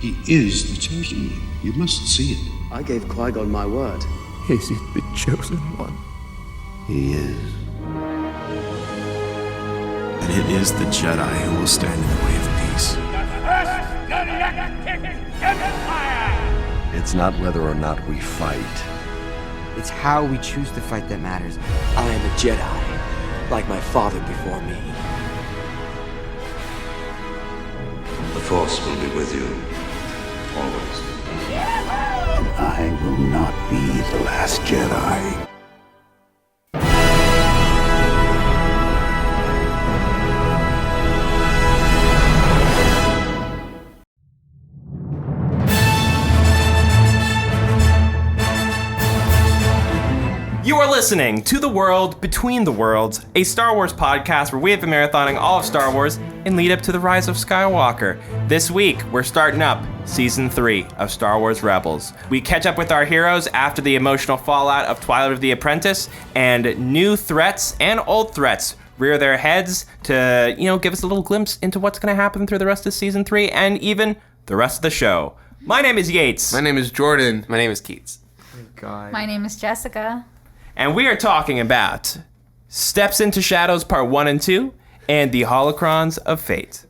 He is the chosen one. You must see it. I gave Qui-Gon my word. Is he the chosen one? He is. And it is the Jedi who will stand in the way of peace. It's not whether or not we fight. It's how we choose to fight that matters. I am a Jedi, like my father before me. The Force will be with you, always. And I will not be the last Jedi. You are listening to The World Between the Worlds, a Star Wars podcast where we have been marathoning all of Star Wars in lead up to the rise of Skywalker. This week, we're starting up Season 3 of Star Wars Rebels. We catch up with our heroes after the emotional fallout of Twilight of the Apprentice, and new threats and old threats rear their heads to, give us a little glimpse into what's going to happen through the rest of Season 3 and even the rest of the show. My name is Yates. My name is Jordan. My name is Keats. Oh, God. My name is Jessica. And we are talking about Steps into Shadows Part 1 and 2 and the Holocrons of Fate.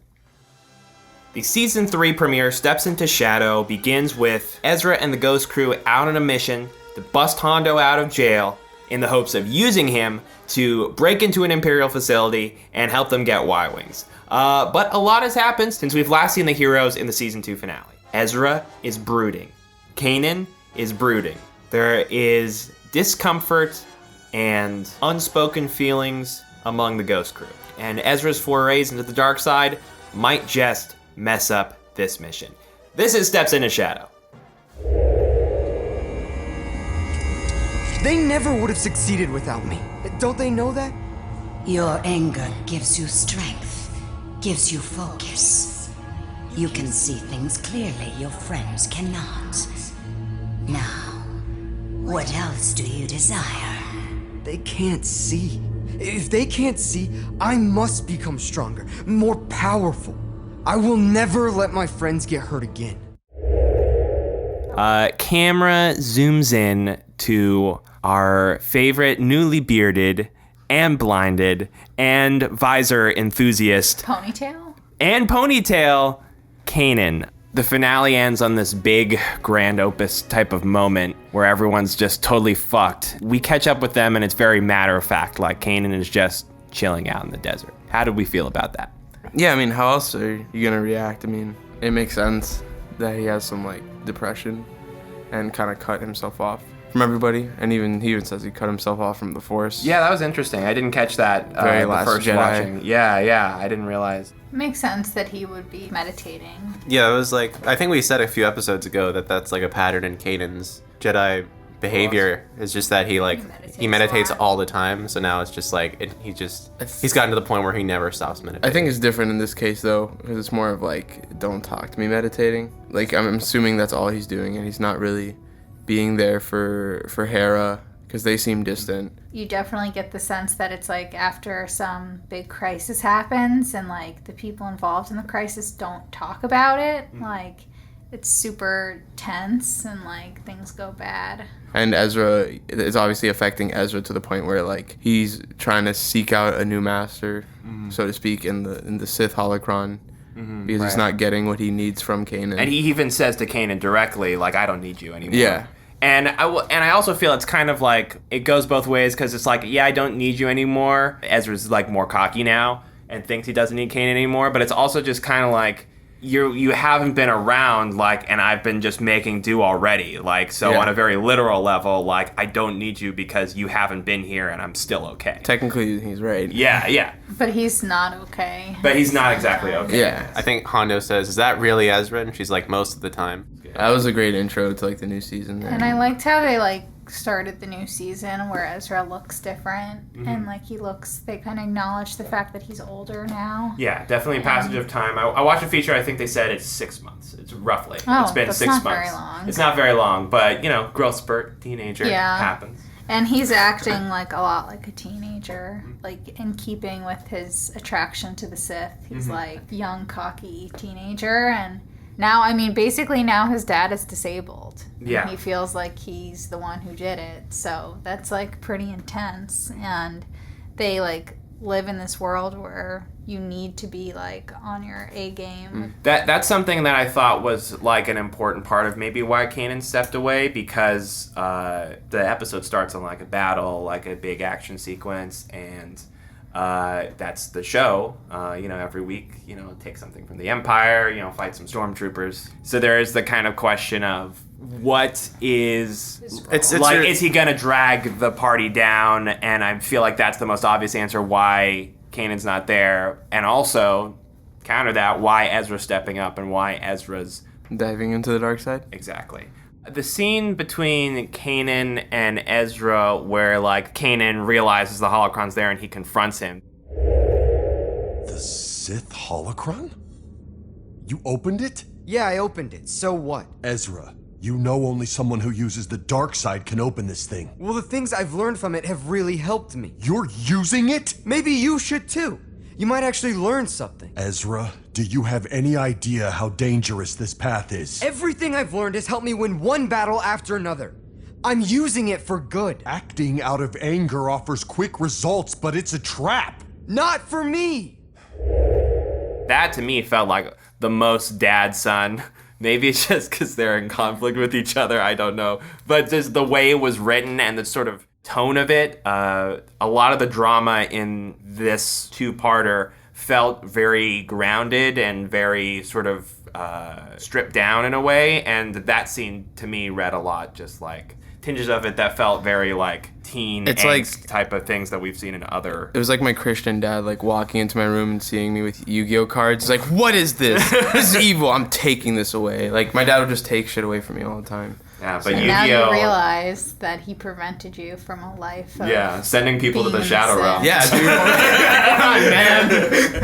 The Season 3 premiere, Steps into Shadow, begins with Ezra and the Ghost crew out on a mission to bust Hondo out of jail in the hopes of using him to break into an Imperial facility and help them get Y-Wings. But a lot has happened since we've last seen the heroes in the Season 2 finale. Ezra is brooding. Kanan is brooding. There is discomfort and unspoken feelings among the Ghost crew. And Ezra's forays into the dark side might just mess up this mission. This is Steps into Shadow. They never would have succeeded without me. Don't they know that? Your anger gives you strength, gives you focus. You can see things clearly your friends cannot. Now, what else do you desire? They can't see. If they can't see, I must become stronger, more powerful. I will never let my friends get hurt again. Camera zooms in to our favorite newly bearded and blinded and visor enthusiast. Ponytail, Kanan. The finale ends on this big, grand opus type of moment where everyone's just totally fucked. We catch up with them and it's very matter of fact, like Kanan is just chilling out in the desert. How did we feel about that? Yeah, I mean, how else are you going to react? I mean, it makes sense that he has some, depression and kind of cut himself off from everybody. And he even says he cut himself off from the Force. Yeah, that was interesting. I didn't catch that Very last first Jedi. watching. Yeah, I didn't realize. makes sense that he would be meditating. Yeah, it was I think we said a few episodes ago that's a pattern in Kanan's Jedi behavior. It's just that he meditates all the time. So now it's just he's gotten to the point where he never stops meditating. I think it's different in this case though, because it's more of don't talk to me meditating. I'm assuming that's all he's doing, and he's not really being there for Hera, because they seem distant. You definitely get the sense that it's after some big crisis happens and the people involved in the crisis don't talk about it. It's super tense and things go bad. And Ezra, it's obviously affecting Ezra to the point where he's trying to seek out a new master, so to speak, in the Sith holocron. Because he's not getting what he needs from Kanan. And he even says to Kanan directly, I don't need you anymore. Yeah. And I also feel it's kind of it goes both ways, because it's I don't need you anymore. Ezra's more cocky now and thinks he doesn't need Kanan anymore, but it's also just kind of you haven't been around, and I've been just making do already. On a very literal level, I don't need you because you haven't been here and I'm still okay. Technically, he's right. Yeah. But he's not okay. But he's not exactly okay. Yeah. I think Hondo says, "Is that really Ezra?" And she's most of the time. That was a great intro to the new season there. And I liked how they started the new season where Ezra looks different, and they kind of acknowledge the fact that he's older now. Yeah, definitely a passage of time. I watched a feature, I think they said it's 6 months. It's roughly. Oh, it's been that's 6 not months. very long. It's not very long, but growth spurt, teenager, happens. And he's acting a lot like a teenager, in keeping with his attraction to the Sith. He's young, cocky teenager, and Now, I mean, basically now his dad is disabled. Yeah. And he feels like he's the one who did it. So that's like pretty intense. And they like live in this world where you need to be like on your A game. That's something that I thought was like an important part of maybe why Kanan stepped away, because the episode starts on like a battle, like a big action sequence, and that's the show. Every week, take something from the Empire, fight some stormtroopers. So there is the kind of question of what is is he gonna drag the party down? And I feel like that's the most obvious answer why Kanan's not there, and also counter that why Ezra's stepping up and why Ezra's diving into the dark side. Exactly. The scene between Kanan and Ezra where like Kanan realizes the holocron's there and he confronts him. The Sith holocron? You opened it? Yeah, I opened it. So what? Ezra, you know only someone who uses the dark side can open this thing. Well, the things I've learned from it have really helped me. You're using it? Maybe you should too. You might actually learn something. Ezra, do you have any idea how dangerous this path is? Everything I've learned has helped me win one battle after another. I'm using it for good. Acting out of anger offers quick results, but it's a trap. Not for me. That to me felt like the most dad-son. Maybe it's just because they're in conflict with each other, I don't know. But just the way it was written and the sort of tone of it, a lot of the drama in this two-parter felt very grounded and very sort of stripped down in a way. And that scene, to me, read a lot just like tinges of it that felt very like teen It's angst like type of things that we've seen in other. It was like my Christian dad like walking into my room and seeing me with Yu-Gi-Oh cards. He's like, what is this? This is evil. I'm taking this away. Like my dad would just take shit away from me all the time. Yeah, but so Yu-Gi-Oh! Now you realize that he prevented you from a life of sending people to the Shadow Realm. Yeah, dude. Man.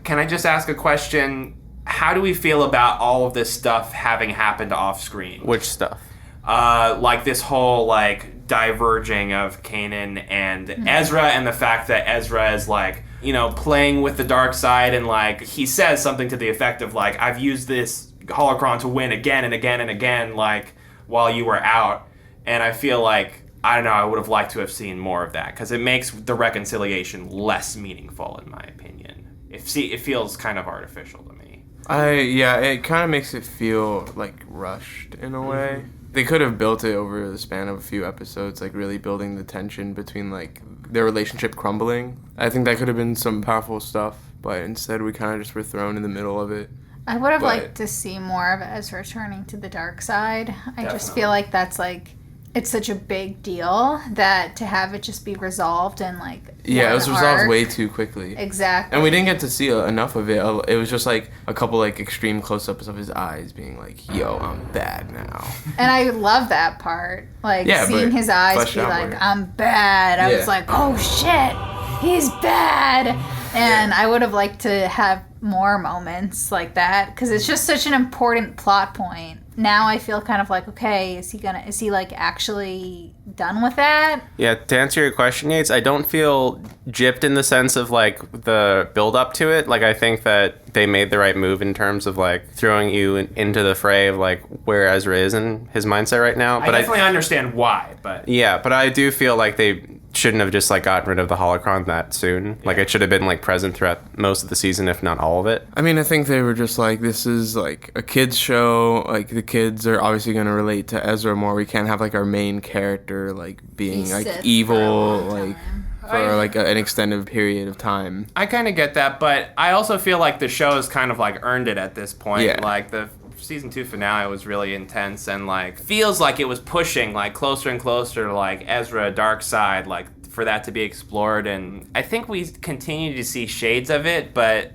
Can I just ask a question? How do we feel about all of this stuff having happened off screen? Which stuff? Like this whole like diverging of Kanan and Ezra, and the fact that Ezra is like, playing with the dark side, and like he says something to the effect of like, I've used this holocron to win again and again and again, like while you were out. And I feel like, I don't know, I would have liked to have seen more of that, because it makes the reconciliation less meaningful in my opinion. It feels kind of artificial to me. It kind of makes it feel like rushed in a way. They could have built it over the span of a few episodes, like really building the tension between like their relationship crumbling. I think that could have been some powerful stuff, but instead we kind of just were thrown in the middle of it. I would have liked to see more of Ezra turning to the dark side. I just feel like that's like, it's such a big deal that to have it just be resolved and like it was resolved way too quickly. Exactly. And we didn't get to see enough of it. It was just like a couple like extreme close-ups of his eyes being like, yo, I'm bad now. And I love that part. Like seeing his eyes be like, I'm bad. I was like, oh shit, he's bad. And I would have liked to have more moments like that, because it's just such an important plot point. Now I feel kind of like, okay, is he like actually done with that? Yeah, to answer your question, Yates, I don't feel gypped in the sense of like the build up to it. Like I think that they made the right move in terms of like throwing you into the fray of like where Ezra is in his mindset right now. But I definitely understand why, but yeah, but I do feel like they shouldn't have just like gotten rid of the holocron that soon. Like it should have been like present throughout most of the season, if not all of it. I mean, I think they were just like, this is like a kids show. Like the kids are obviously going to relate to Ezra more. We can't have like our main character like being like evil like for like an extended period of time. I kind of get that, but I also feel like the show has kind of like earned it at this point. Yeah. Like the season 2 finale was really intense and like feels like it was pushing like closer and closer to like Ezra dark side, like for that to be explored. And I think we continue to see shades of it, but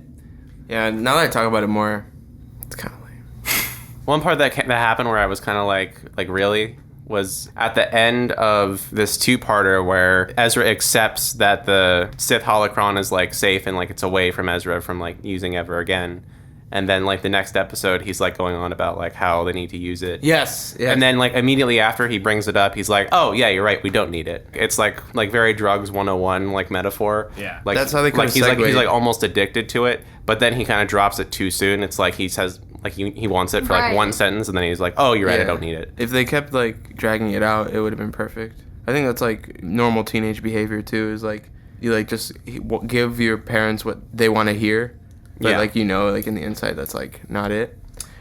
yeah, now that I talk about it more, it's kind of lame. One part that happened where I was kind of like really was at the end of this two-parter where Ezra accepts that the Sith holocron is like safe and like it's away from Ezra from like using ever again. And then like the next episode, he's like going on about like how they need to use it. Yes. Yeah. And then like immediately after he brings it up, he's like, "Oh yeah, you're right. We don't need it." It's like very drugs 101 like metaphor. Yeah. Like That's how they kind he's of segue. he's like almost addicted to it, but then he kind of drops it too soon. It's like he says like he wants it for like Right. one sentence, and then he's like, "Oh, you're right. I Yeah. don't need it." If they kept like dragging it out, it would have been perfect. I think that's like normal teenage behavior too. Is like you like just give your parents what they want to hear, but like like in the inside that's like not it.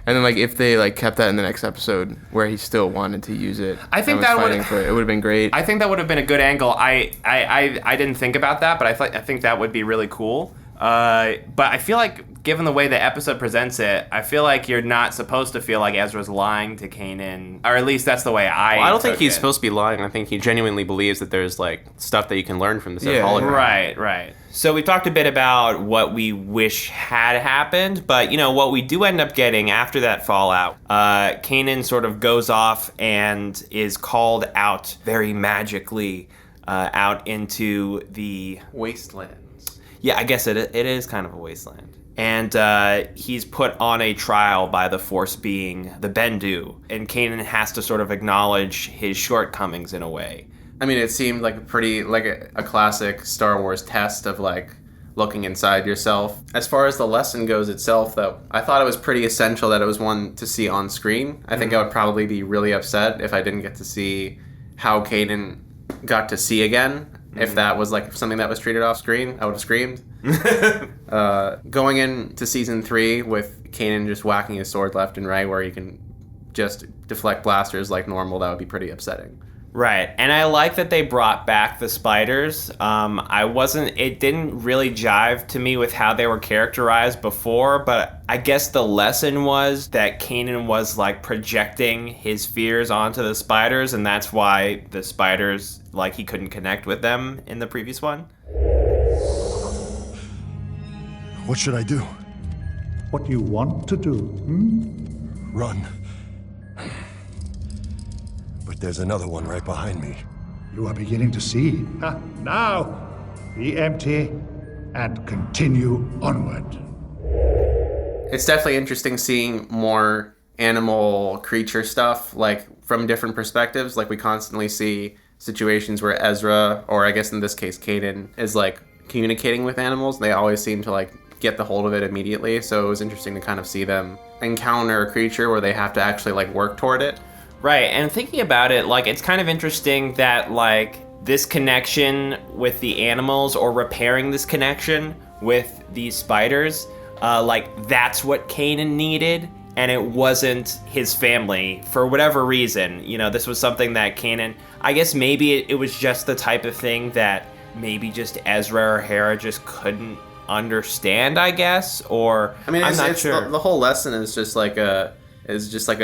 And then like if they like kept that in the next episode where he still wanted to use it, I think and was that fighting would for it would have been great. I think that would have been a good angle. I didn't think about that, but I think that would be really cool. But I feel like, given the way the episode presents it, I feel like you're not supposed to feel like Ezra's lying to Kanan, or at least that's the way I don't think took he's it. supposed to be lying. I think he genuinely believes that there's like stuff that you can learn from this Yeah. hologram. Right. So we talked a bit about what we wish had happened, but what we do end up getting after that fallout, Kanan sort of goes off and is called out very magically out into the Wastelands. Yeah, I guess it is kind of a wasteland. And he's put on a trial by the Force being the Bendu. And Kanan has to sort of acknowledge his shortcomings in a way. I mean, it seemed like a classic Star Wars test of like looking inside yourself. As far as the lesson goes itself, though, I thought it was pretty essential that it was one to see on screen. I think I would probably be really upset if I didn't get to see how Kanan got to see again. If that was like something that was treated off screen, I would have screamed. Going into season 3 with Kanan just whacking his sword left and right where he can just deflect blasters like normal, that would be pretty upsetting. Right, and I like that they brought back the spiders. It didn't really jive to me with how they were characterized before, but I guess the lesson was that Kanan was like projecting his fears onto the spiders, and that's why the spiders, like, he couldn't connect with them in the previous one. What should I do? What do you want to do? Run. But there's another one right behind me. You are beginning to see. Now, be empty and continue onward. It's definitely interesting seeing more animal creature stuff, like from different perspectives. Like we constantly see situations where Ezra, or I guess in this case Kanan, is like communicating with animals. They always seem to like get the hold of it immediately. So it was interesting to kind of see them encounter a creature where they have to actually like work toward it. Right, and thinking about it, like, it's kind of interesting that, like, this connection with the animals, or repairing this connection with these spiders, like, that's what Kanan needed, and it wasn't his family, for whatever reason. This was something that Kanan, I guess maybe it was just the type of thing that maybe just Ezra or Hera just couldn't understand, I guess, or, I mean, I'm not sure. The whole lesson is just like a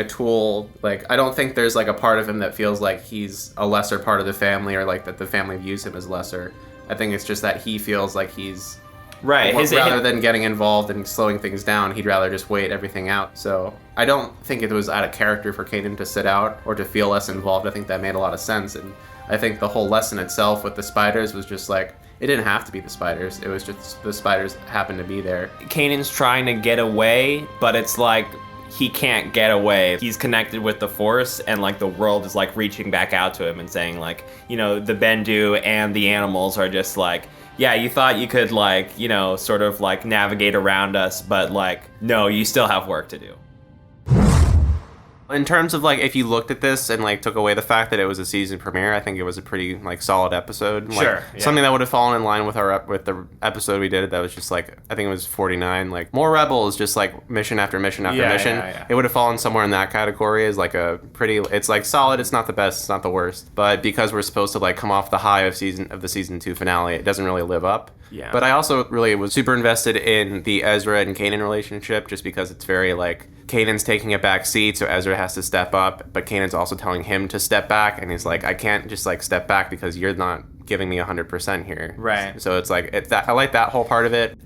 tool. Like, I don't think there's like a part of him that feels like he's a lesser part of the family, or like that the family views him as lesser. I think it's just that he feels like he's right. Rather than getting involved and slowing things down, he'd rather just wait everything out. So I don't think it was out of character for Kanan to sit out or to feel less involved. I think that made a lot of sense, and I think the whole lesson itself with the spiders was just like, it didn't have to be the spiders. It was just the spiders happened to be there. Kanan's trying to get away, but it's like, he can't get away. He's connected with the Force, and like the world is like reaching back out to him and saying like, the Bendu and the animals are just like, yeah, you thought you could like, sort of like navigate around us, but like, no, you still have work to do. In terms of like, if you looked at this and like took away the fact that it was a season premiere, I think it was a pretty like solid episode. Like, sure, yeah. Something that would have fallen in line with with the episode we did. That was just like, I think it was 49. Like more Rebels, just like mission after mission after mission. Yeah. It would have fallen somewhere in that category as like a pretty. It's like solid. It's not the best. It's not the worst. But because we're supposed to like come off the high of the season 2 finale, it doesn't really live up. Yeah. But I also really was super invested in the Ezra and Kanan relationship, just because it's very like, Kanan's taking a back seat, so Ezra has to step up, but Kanan's also telling him to step back, and he's like, I can't just like step back because you're not giving me 100% here. Right. So it's like, I like that whole part of it.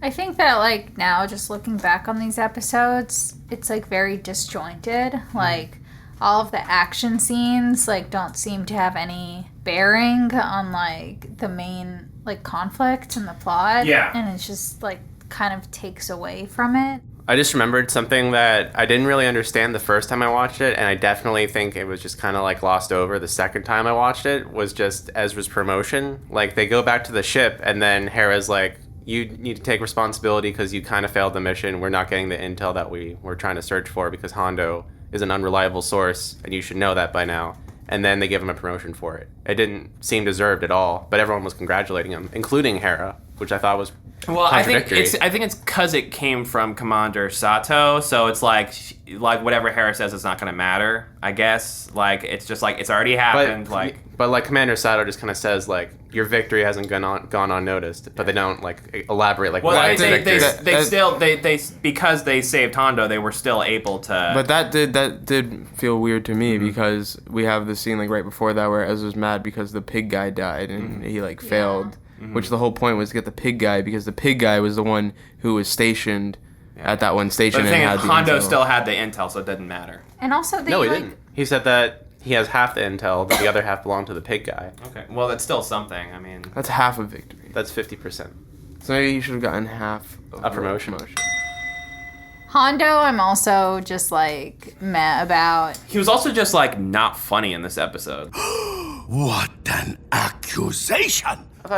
I think that, like, now, just looking back on these episodes, it's, like, very disjointed. Like, all of the action scenes, like, don't seem to have any bearing on, like, the main, like, conflict and the plot. Yeah. And it's just, like, kind of takes away from it. I just remembered something that I didn't really understand the first time I watched it, and I definitely think it was just kind of like glossed over the second time I watched it, was just Ezra's promotion. Like, they go back to the ship, and then Hera's like, you need to take responsibility because you kind of failed the mission. We're not getting the intel that we were trying to search for because Hondo is an unreliable source, and you should know that by now. And then they give him a promotion for it. It didn't seem deserved at all, but everyone was congratulating him, including Hera, which I thought was contradictory. I think it's because it came from Commander Sato, so it's like whatever Hera says is not going to matter, I guess. Like, it's just like, it's already happened. But like Commander Sato just kind of says, like, your victory hasn't gone unnoticed, but they don't like elaborate like why it's victory. Because they saved Hondo, they were still able to. But that did feel weird to me because we have the scene like right before that where Ezra's mad because the pig guy died and he like failed, which the whole point was to get the pig guy because the pig guy was the one who was stationed at that one station. But the thing and is, Hondo still had the intel, so it didn't matter. And also, he didn't. He said that he has half the intel, but the other half belonged to the pig guy. Okay, well, that's still something. I mean, that's half a victory. That's 50%. So maybe he should have gotten half of a promotion. Hondo, I'm also just like meh about. He was also just like not funny in this episode. What an accusation! Dude,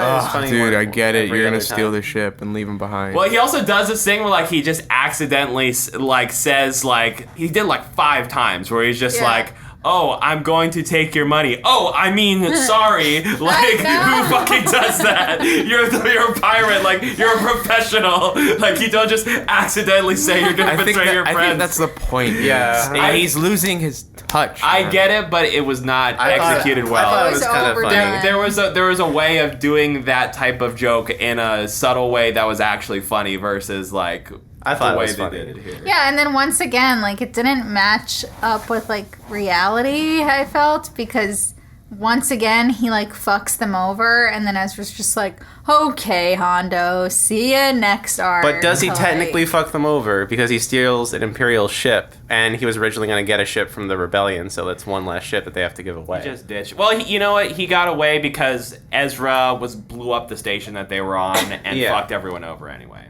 I get it. You're gonna steal the ship and leave him behind. Well, he also does this thing where like he just accidentally like says like he did like 5 times where he's just like, oh, I'm going to take your money. Oh, I mean, sorry. Like, who fucking does that? You're a pirate. Like, you're a professional. Like, you don't just accidentally say you're going to betray your friends. I think that's the point. Yeah. He's losing his touch. I get it, but it was not executed well. I thought it was kind of funny. There was a way of doing that type of joke in a subtle way that was actually funny versus, like, I thought the way it was they funny. did it here. Yeah, and then once again, like, it didn't match up with, like, reality, I felt, because once again, he, like, fucks them over, and then Ezra's just like, okay, Hondo, see ya next arc. But does he technically fuck them over? Because he steals an Imperial ship, and he was originally going to get a ship from the Rebellion, so that's one less ship that they have to give away. He just ditched. Well, you know what? He got away because Ezra blew up the station that they were on and fucked everyone over anyway.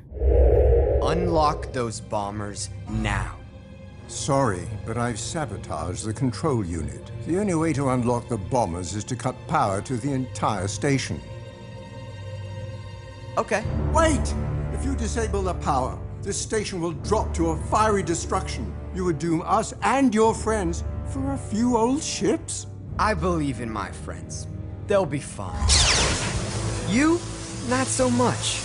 Unlock those bombers now. Sorry, but I've sabotaged the control unit. The only way to unlock the bombers is to cut power to the entire station. Okay. Wait! If you disable the power, this station will drop to a fiery destruction. You would doom us and your friends for a few old ships? I believe in my friends. They'll be fine. You, not so much.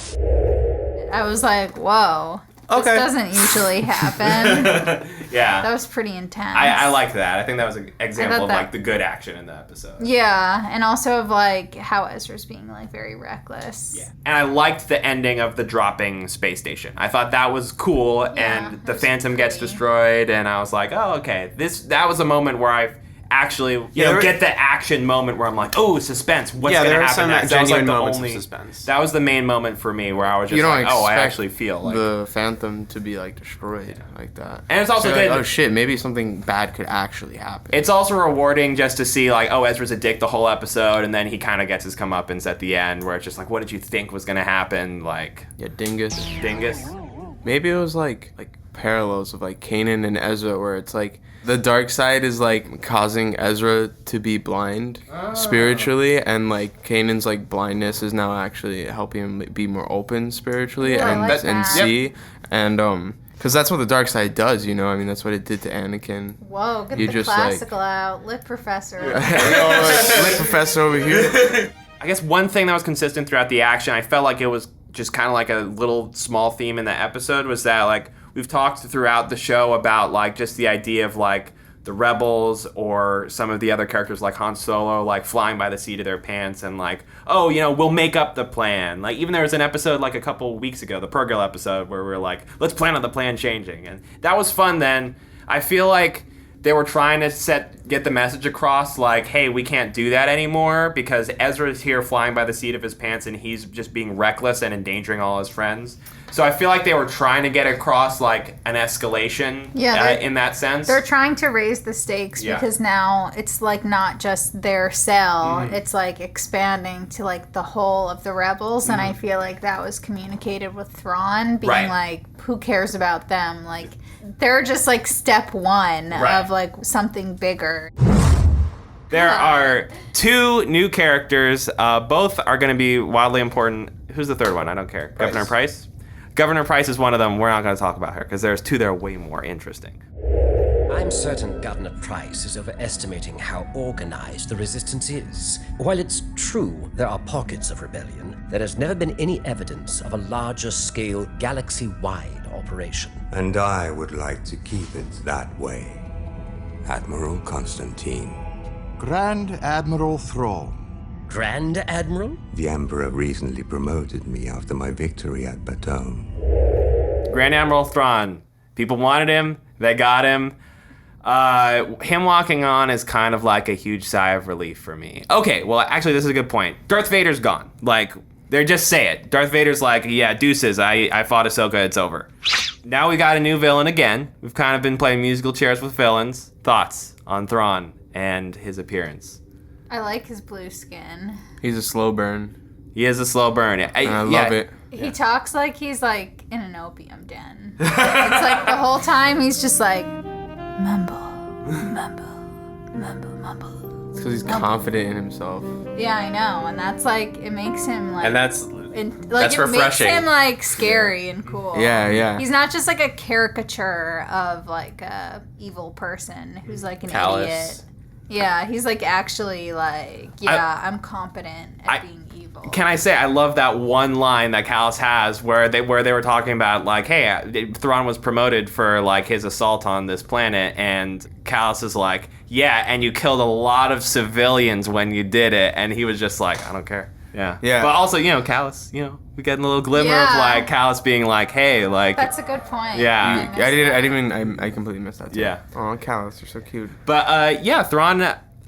I was like, whoa. This doesn't usually happen. Yeah. That was pretty intense. I liked that. I think that was an example of like the good action in the episode. Yeah, and also of like how Ezra's being like very reckless. Yeah. And I liked the ending of the dropping space station. I thought that was cool, and the Phantom gets destroyed, and I was like, oh, okay. That was a moment where I actually get the action moment where I'm like, oh, suspense. What's going to happen next? That was like the only suspense. That was the main moment for me where I was just like, oh, I actually feel like the Phantom to be like destroyed like that. And it's also good. Like, oh shit, maybe something bad could actually happen. It's also rewarding just to see like, oh, Ezra's a dick the whole episode, and then he kind of gets his comeuppance at the end where it's just like, what did you think was going to happen? Like, dingus. Maybe it was like parallels of like Kanan and Ezra where it's like the dark side is like causing Ezra to be blind spiritually, and like Kanan's like blindness is now actually helping him be more open spiritually and see. And because that's what the dark side does, you know. I mean, that's what it did to Anakin. Whoa, get the classical out, lit professor. Lit professor over here. I guess one thing that was consistent throughout the action, I felt like it was just kind of like a little small theme in the episode, was that like we've talked throughout the show about like just the idea of like the rebels or some of the other characters like Han Solo like flying by the seat of their pants and like, oh, you know, we'll make up the plan. Like even there was an episode like a couple weeks ago, the Pearl Girl episode, where we were like, let's plan on the plan changing, and that was fun then. I feel like they were trying to get the message across, like, hey, we can't do that anymore because Ezra's here flying by the seat of his pants and he's just being reckless and endangering all his friends. So I feel like they were trying to get across, like, an escalation in that sense. They're trying to raise the stakes because now it's, like, not just their cell. It's, like, expanding to, like, the whole of the rebels. And I feel like that was communicated with Thrawn being like, who cares about them? Like, they're just, like, step one of, like, something bigger. There are 2 new characters. Both are going to be wildly important. Who's the third one? I don't care. Governor Price? Governor Price is one of them. We're not going to talk about her because there's 2 that are way more interesting. I'm certain Governor Price is overestimating how organized the resistance is. While it's true there are pockets of rebellion, there has never been any evidence of a larger-scale, galaxy-wide operation. And I would like to keep it that way. Admiral Constantine. Grand Admiral Thrawn. Grand Admiral? The Emperor recently promoted me after my victory at Baton. Grand Admiral Thrawn. People wanted him. They got him. Him walking on is kind of like a huge sigh of relief for me. Okay, well, actually, this is a good point. Darth Vader's gone. Like, they just say it. Darth Vader's like, yeah, deuces. I fought Ahsoka. It's over. Now we got a new villain again. We've kind of been playing musical chairs with villains. Thoughts on Thrawn and his appearance? I like his blue skin. He's a slow burn. He is a slow burn. I love it. He talks like he's like in an opium den. It's like the whole time he's just like, mumble, mumble, mumble, mumble. It's because he's confident in himself. Yeah, I know. And that's like, it makes him like... And that's refreshing. It makes him like scary and cool. Yeah. He's not just like a caricature of like a evil person who's like an idiot. Yeah, he's like actually like, I'm competent at being evil. Can I say I love that one line that Callus has where they were talking about like, hey, Thrawn was promoted for like his assault on this planet, and Callus is like, yeah, and you killed a lot of civilians when you did it, and he was just like, I don't care. Yeah. But also, Callus, we get a little glimmer of like Callus being like, hey, like. That's a good point. Yeah. I completely missed that too. Yeah. Oh, Callus, you're so cute. But Thrawn.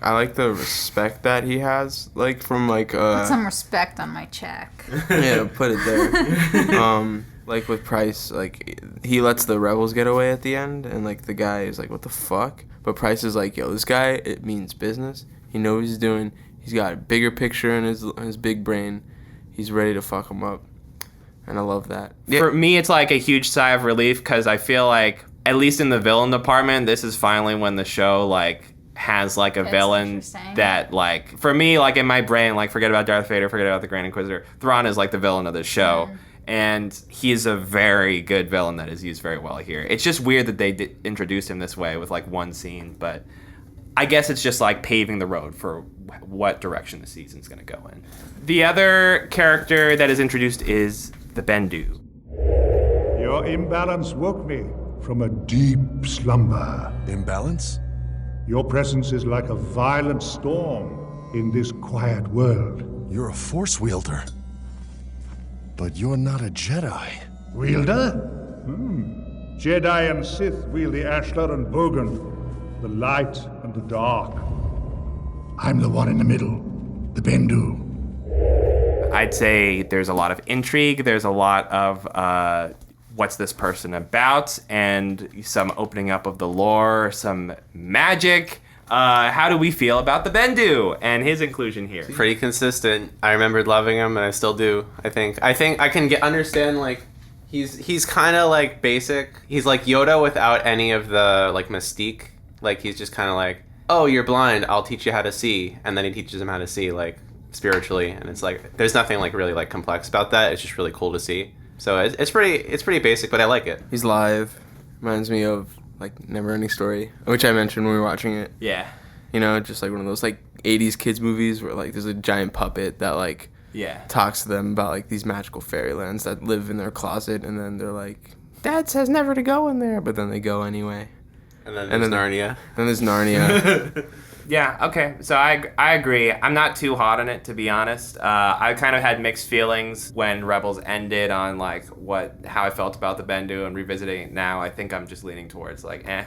I like the respect that he has, like from like. Put some respect on my check. Yeah, put it there. Like with Price, like he lets the rebels get away at the end, and like the guy is like, what the fuck? But Price is like, yo, this guy, it means business. He knows what he's doing. He's got a bigger picture in his big brain. He's ready to fuck him up. And I love that. For me, it's like a huge sigh of relief because I feel like, at least in the villain department, this is finally when the show like has like a villain that like, for me, like in my brain, like forget about Darth Vader, forget about the Grand Inquisitor. Thrawn is like the villain of the show. Mm. And he's a very good villain that is used very well here. It's just weird that they introduced him this way with like one scene, but I guess it's just like paving the road for what direction the season's going to go in. The other character that is introduced is the Bendu. Your imbalance woke me from a deep slumber. Imbalance? Your presence is like a violent storm in this quiet world. You're a Force wielder. But you're not a Jedi. Wielder? Jedi and Sith wield the Ashlar and Bogan, the light and the dark. I'm the one in the middle, the Bendu. I'd say there's a lot of intrigue, there's a lot of what's this person about, and some opening up of the lore, some magic. How do we feel about the Bendu and his inclusion here? Pretty consistent. I remembered loving him, and I still do. I think I can understand like he's kind of like basic. He's like Yoda without any of the like mystique. Like he's just kind of like, oh, you're blind, I'll teach you how to see, and then he teaches him how to see like spiritually, and it's like there's nothing like really like complex about that. It's just really cool to see. So it's pretty basic, but I like it. He's live. Reminds me of like Neverending Story, which I mentioned when we were watching it. Yeah. Just like one of those like 80s kids movies where like there's a giant puppet that like talks to them about like these magical fairylands that live in their closet, and then they're like, Dad says never to go in there, but then they go anyway. And then there's Narnia. Then there's Narnia. Yeah, okay. So I agree. I'm not too hot on it, to be honest. I kind of had mixed feelings when Rebels ended on like how I felt about the Bendu, and revisiting it now, I think I'm just leaning towards like, eh.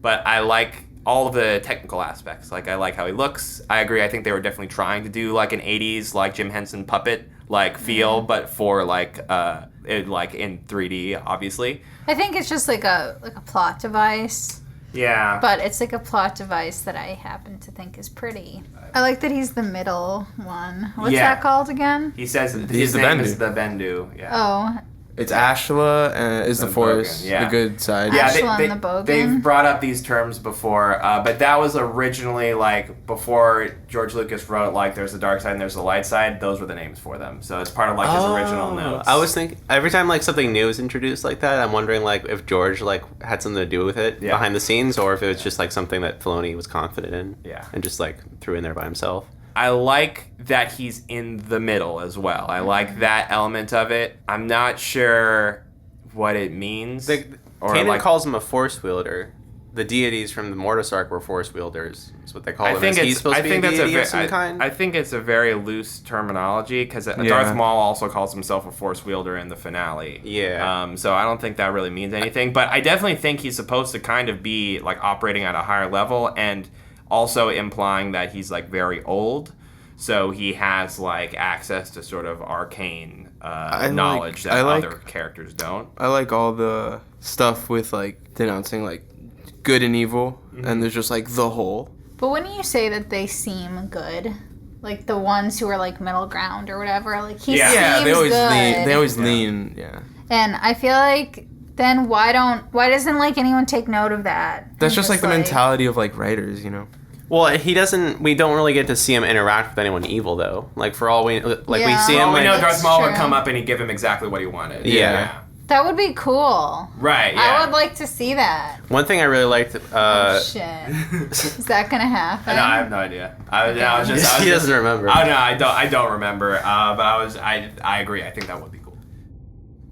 But I like all of the technical aspects. Like, I like how he looks. I agree. I think they were definitely trying to do like an 80s like Jim Henson puppet like feel, but for like in 3D, obviously. I think it's just like a plot device. Yeah. But it's like a plot device that I happen to think is pretty. I like that he's the middle one. What's that called again? He says his name is the Bendu. Yeah. Oh. It's Ashla is the Force, yeah. the good side. Yeah, Ashla and the Bogan. They've brought up these terms before, but that was originally like before George Lucas wrote like there's the dark side and there's the light side. Those were the names for them, so it's part of like his original notes. I was thinking every time like something new is introduced like that, I'm wondering like if George like had something to do with it behind the scenes, or if it was just like something that Filoni was confident in, and just like threw in there by himself. I like that he's in the middle as well. I like that element of it. I'm not sure what it means. Kanan calls him a force wielder. The deities from the Mortis arc were force wielders. That's what they call him. He's supposed to be a deity of some kind? I think it's a very loose terminology because Darth Maul also calls himself a force wielder in the finale. Yeah. So I don't think that really means anything. But I definitely think he's supposed to kind of be like operating at a higher level and also implying that he's like very old, so he has like access to sort of arcane knowledge that other characters don't. I like all the stuff with like denouncing like good and evil, and there's just like the whole. But wouldn't you say that they seem good? Like the ones who are like middle ground or whatever. Like he seems they always good. They always lean. Yeah. And I feel like then why doesn't like anyone take note of that? That's just like the mentality of like writers, you know. Well, we don't really get to see him interact with anyone evil, though. Like, for all we see him... we know Darth Maul would come up and he'd give him exactly what he wanted. Yeah. That would be cool. Right, yeah. I would like to see that. One thing I really liked... oh, shit. Is that going to happen? No, I have no idea. He doesn't remember. Oh, no, I don't remember. But I agree. I think that would be cool.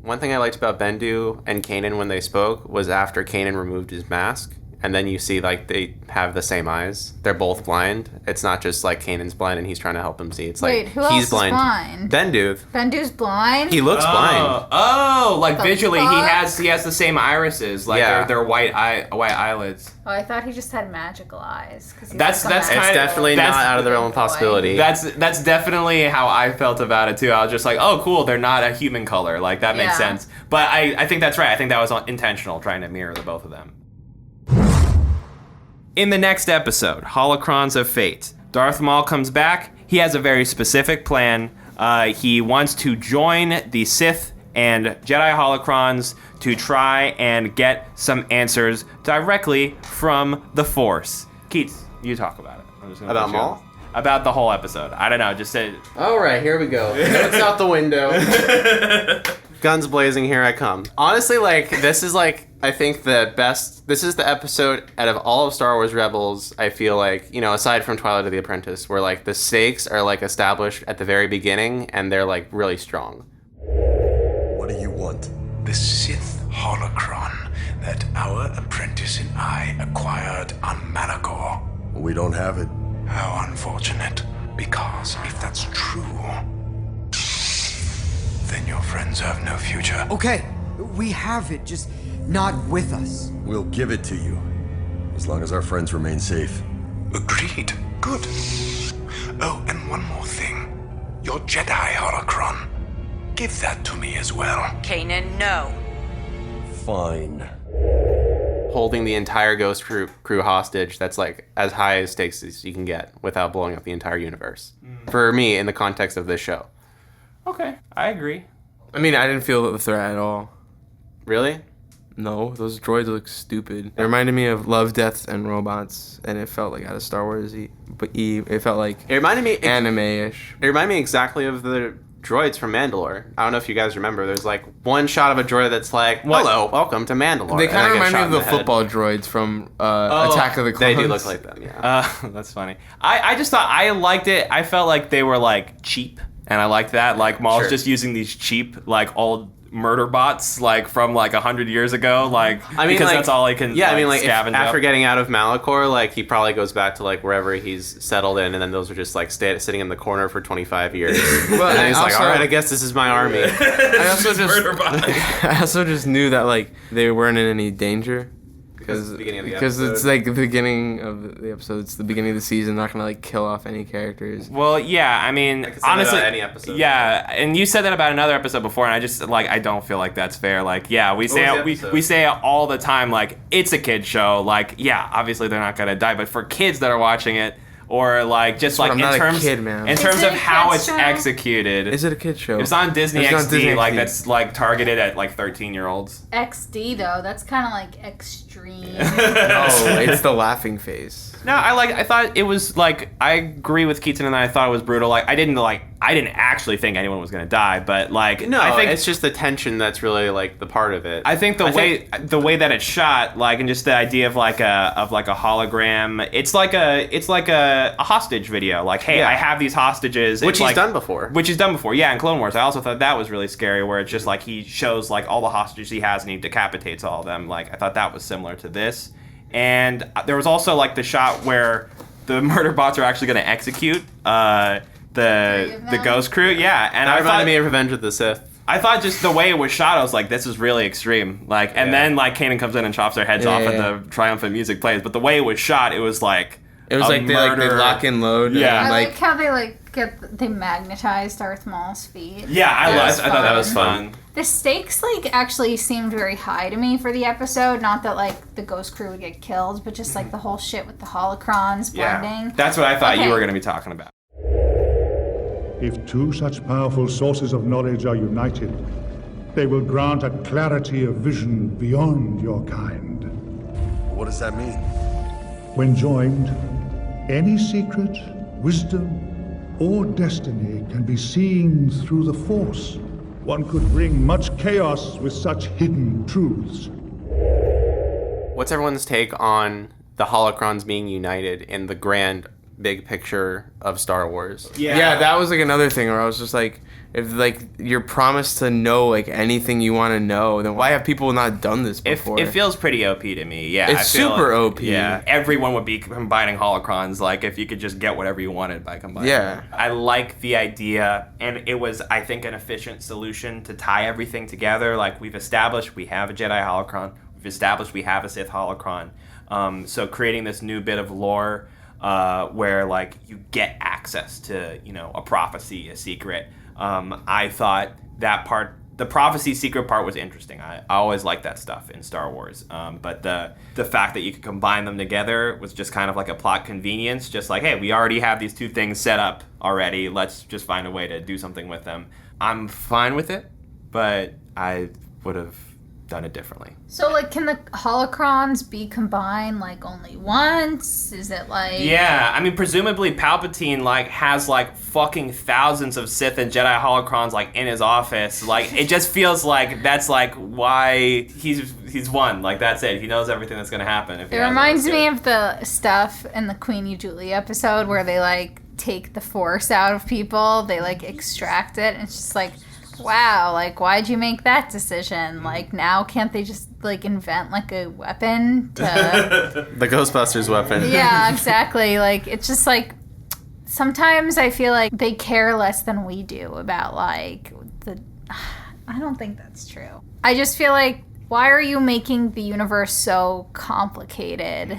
One thing I liked about Bendu and Kanan when they spoke was after Kanan removed his mask, and then you see like they have the same eyes. They're both blind. It's not just like Kanan's blind and he's trying to help him see. It's like who else he's blind. Is blind? Bendu. Bendu's blind? He looks blind. Oh, like the visually fuck? he has the same irises. Like they're white eyelids. Oh, I thought he just had magical eyes. That's definitely not out of the realm of possibility. That's definitely how I felt about it too. I was just like, oh cool, they're not a human color. Like that makes sense. But I think that's right. I think that was intentional, trying to mirror the both of them. In the next episode, Holocrons of Fate, Darth Maul comes back. He has a very specific plan. He wants to join the Sith and Jedi Holocrons to try and get some answers directly from the Force. Keats, you talk about it. I'm just gonna about Maul? About the whole episode. I don't know, just say... All right, here we go. It's out the window. Guns blazing, here I come. Honestly, like, this is, like, I think the best... This is the episode out of all of Star Wars Rebels, I feel like, you know, aside from Twilight of the Apprentice, where, like, the stakes are, like, established at the very beginning, and they're, like, really strong. What do you want? The Sith holocron that our apprentice and I acquired on Malachor. We don't have it. How unfortunate. Because if that's true, then your friends have no future. Okay, we have it, just not with us. We'll give it to you, as long as our friends remain safe. Agreed. Good. Oh, and one more thing. Your Jedi holocron. Give that to me as well. Kanan, no. Fine. Holding the entire Ghost crew hostage, that's like as high as stakes as you can get without blowing up the entire universe. For me, in the context of this show. Okay, I agree. I mean, I didn't feel the threat at all. Really? No, those droids look stupid. It reminded me of Love, Death, and Robots, and it felt like out of Star Wars. But it felt like it reminded me anime-ish. It reminded me exactly of the droids from Mandalore. I don't know if you guys remember. There's like one shot of a droid that's like, "Hello, welcome to Mandalore." They kind of remind me of the football droids from Attack of the Clones. They do look like them. Yeah. That's funny. I just thought I liked it. I felt like they were like cheap, and I liked that. Like Maul's just using these cheap like old murder bots like from like 100 years ago, like I mean, because like, that's all he can. Yeah, I mean, like after up. getting out of Malachor, like he probably goes back to like wherever he's settled in, and then those are just like sitting in the corner for 25 years. Well, and then he's like, all right, I guess this is my army. I also just knew that like they weren't in any danger, Because it's like the beginning of the episode. It's the beginning of the season. Not gonna like kill off any characters. Well, yeah. I mean, honestly, any episode. Yeah, and you said that about another episode before, and I just I don't feel like that's fair. Like, yeah, we say it all the time. Like, it's a kid show. Like, yeah, obviously they're not gonna die, but for kids that are watching it. Or like just like in terms of how it's executed. Is it a kid show? It's on Disney XD, like that's like targeted at like 13-year-olds. XD though, that's kind of like extreme. No, it's the laughing face. No, I thought it was like I agree with Keaton and I thought it was brutal. Like I didn't actually think anyone was gonna die, but like no, I think it's just the tension that's really like the part of it. I think the way that it's shot, like, and just the idea of like a hologram, it's like a hostage video. Like, hey, I have these hostages, which he's done before. Yeah, in Clone Wars, I also thought that was really scary, where it's just like he shows like all the hostages he has and he decapitates all of them. Like I thought that was similar to this. And there was also like the shot where the murder bots are actually going to execute the Ghost Crew. Yeah, and that reminded me of Revenge of the Sith. I thought just the way it was shot, I was like, this is really extreme. Like, and then like Kanan comes in and chops their heads off, and the triumphant music plays. But the way it was shot, it was like they lock and load. Yeah, I like how they magnetized Darth Maul's feet. Yeah, I thought that was fun. The stakes actually seemed very high to me for the episode. Not that like the Ghost Crew would get killed, but just like the whole shit with the holocrons blending. Yeah, that's what I thought you were going to be talking about. If two such powerful sources of knowledge are united, they will grant a clarity of vision beyond your kind. What does that mean? When joined, any secret, wisdom, or destiny can be seen through the Force. One could bring much chaos with such hidden truths. What's everyone's take on the holocrons being united in the grand big picture of Star Wars? Yeah, that was like another thing where I was just like, if like you're promised to know like anything you want to know, then why have people not done this before? It feels pretty OP to me. Yeah, it's super OP. Yeah, everyone would be combining holocrons. Like if you could just get whatever you wanted by combining. Yeah, them. I like the idea, and it was I think an efficient solution to tie everything together. Like we've established we have a Jedi holocron. We've established we have a Sith holocron. So creating this new bit of lore where like you get access to a prophecy, a secret. I thought that part, the prophecy secret part, was interesting. I always like that stuff in Star Wars. But the fact that you could combine them together was just kind of like a plot convenience. Just like, hey, we already have these two things set up already. Let's just find a way to do something with them. I'm fine with it, but I would have done it differently. So like, can the holocrons be combined like only once? Is it like... Yeah, I mean presumably Palpatine like has like fucking thousands of Sith and Jedi holocrons like in his office. Like it just feels like that's like why he's won. Like that's it. He knows everything that's gonna happen. It reminds me of the stuff in the Queenie Julie episode where they like take the Force out of people. They like extract it, and it's just like, wow, like why'd you make that decision? Like now can't they just like invent like a weapon to the Ghostbusters weapon? Yeah, exactly. Like it's just like sometimes I feel like they care less than we do about like I don't think that's true. I just feel like, why are you making the universe so complicated?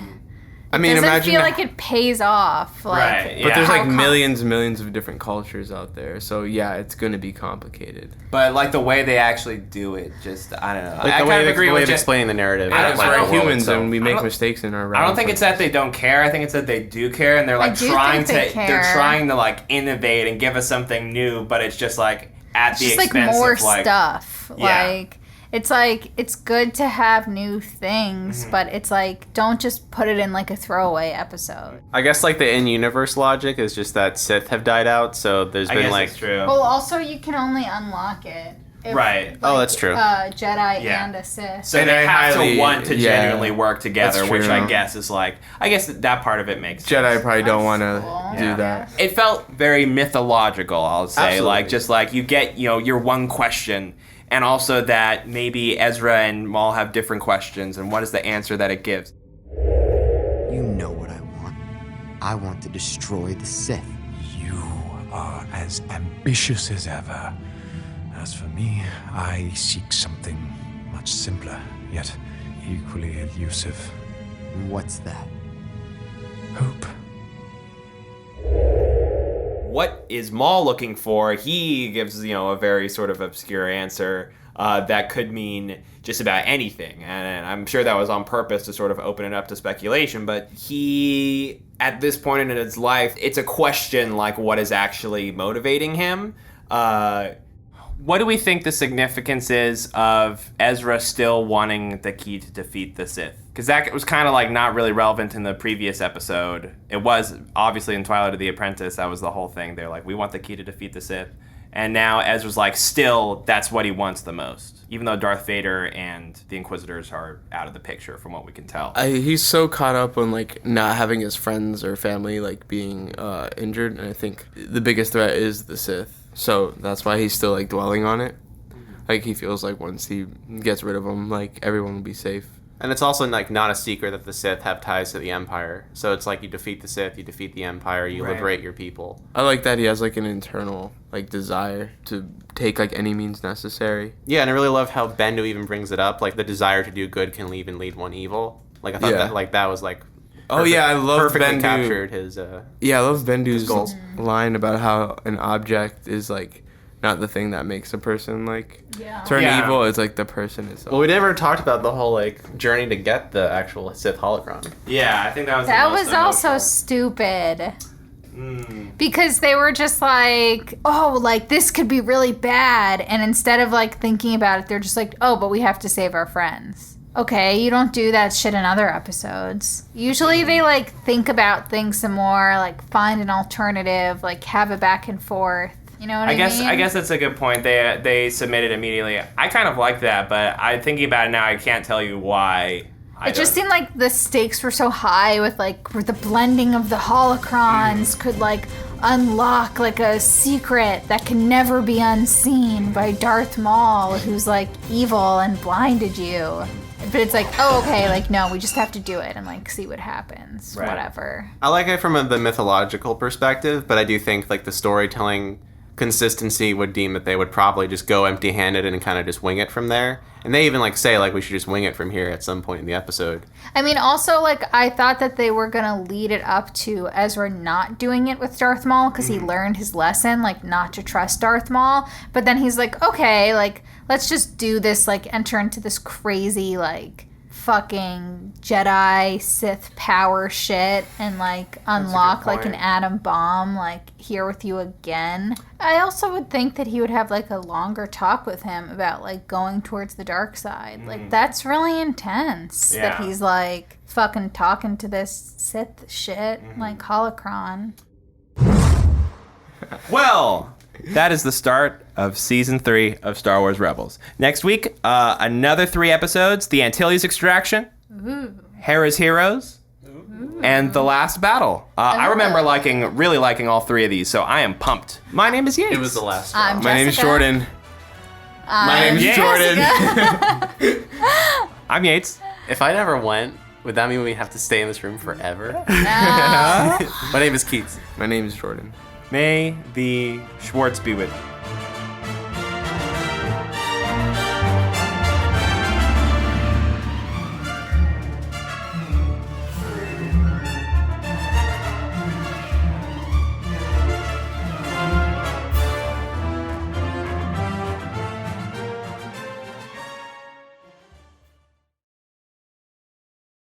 I mean, it doesn't feel like it pays off. Like, right. Yeah. But there's like millions and millions of different cultures out there. So yeah, it's going to be complicated. But like the way they actually do it, just, I don't know. Like I kind of agree with explaining the narrative. We're humans and we make mistakes in our I don't think it's that they don't care. I think it's that they do care, and they're like trying to like innovate and give us something new, but it's just like at the expense like more of like stuff. Yeah. Like it's good to have new things, but it's like, don't just put it in like a throwaway episode. I guess like the in-universe logic is just that Sith have died out, so there's been like... true. Well, also you can only unlock it if, right. Oh, that's true. Jedi and a Sith. So they have to want to genuinely work together, which I guess is like, I guess that part of it makes sense. Jedi probably don't want to do that. It felt very mythological, I'll say. Absolutely. Like, just like you get, your one question, and also that maybe Ezra and Maul have different questions, and what is the answer that it gives? You know what I want. I want to destroy the Sith. You are as ambitious as ever. As for me, I seek something much simpler, yet equally elusive. What's that? Hope. What is Maul looking for? He gives, a very sort of obscure answer that could mean just about anything. And I'm sure that was on purpose to sort of open it up to speculation. But he, at this point in his life, it's a question like what is actually motivating him. What do we think the significance is of Ezra still wanting the key to defeat the Sith? Because that was kind of like not really relevant in the previous episode. It was obviously in Twilight of the Apprentice. That was the whole thing. They're like, we want the key to defeat the Sith. And now Ezra's like, still, that's what he wants the most. Even though Darth Vader and the Inquisitors are out of the picture from what we can tell. He's so caught up on like not having his friends or family like being injured. And I think the biggest threat is the Sith. So that's why he's still like dwelling on it. Like he feels like once he gets rid of them, like everyone will be safe. And it's also like not a secret that the Sith have ties to the Empire. So it's like you defeat the Sith, you defeat the Empire, you liberate your people. I like that he has like an internal like desire to take like any means necessary. Yeah, and I really love how Bendu even brings it up. Like the desire to do good can even lead one evil. Like I thought that was like. I love perfectly Bendu. Captured his. I love Bendu's line about how an object is like not the thing that makes a person like turn evil. It's like the person itself. Well, we never talked about the whole like journey to get the actual Sith holocron. Yeah, I think that was. That was also stupid. Because they were just like, oh, like this could be really bad, and instead of like thinking about it, they're just like, oh, but we have to save our friends. Okay, you don't do that shit in other episodes. Usually they like think about things some more, like find an alternative, like have a back and forth. You know what I mean? I guess that's a good point. They submitted immediately. I kind of like that, but I'm thinking about it now. I can't tell you why. It just seemed like the stakes were so high with like the blending of the holocrons could like unlock like a secret that can never be unseen by Darth Maul, who's like evil and blinded you. But it's like, oh, okay, like, no, we just have to do it and, like, see what happens, whatever. I like it from the mythological perspective, but I do think, like, the storytelling consistency would deem that they would probably just go empty-handed and kind of just wing it from there. And they even, like, say, like, we should just wing it from here at some point in the episode. I mean, also, like, I thought that they were going to lead it up to Ezra not doing it with Darth Maul because he learned his lesson, like, not to trust Darth Maul. But then he's like, okay, like, let's just do this, like, enter into this crazy, like, fucking Jedi Sith power shit and, like, unlock, like, an atom bomb, like, here with you again. I also would think that he would have, like, a longer talk with him about, like, going towards the dark side. Like, that's really intense that he's, like, fucking talking to this Sith shit, like, holocron. Well, that is the start of Season 3 of Star Wars Rebels. Next week, another 3 episodes, The Antilles Extraction, Hera's Heroes, and The Last Battle. I remember really liking all 3 of these, so I am pumped. My name is Yates. It was the last one. My name is Jordan. My name is Jordan. I'm Yates. If I never went, would that mean we have to stay in this room forever? No. My name is Keats. My name is Jordan. May the Schwartz be with you.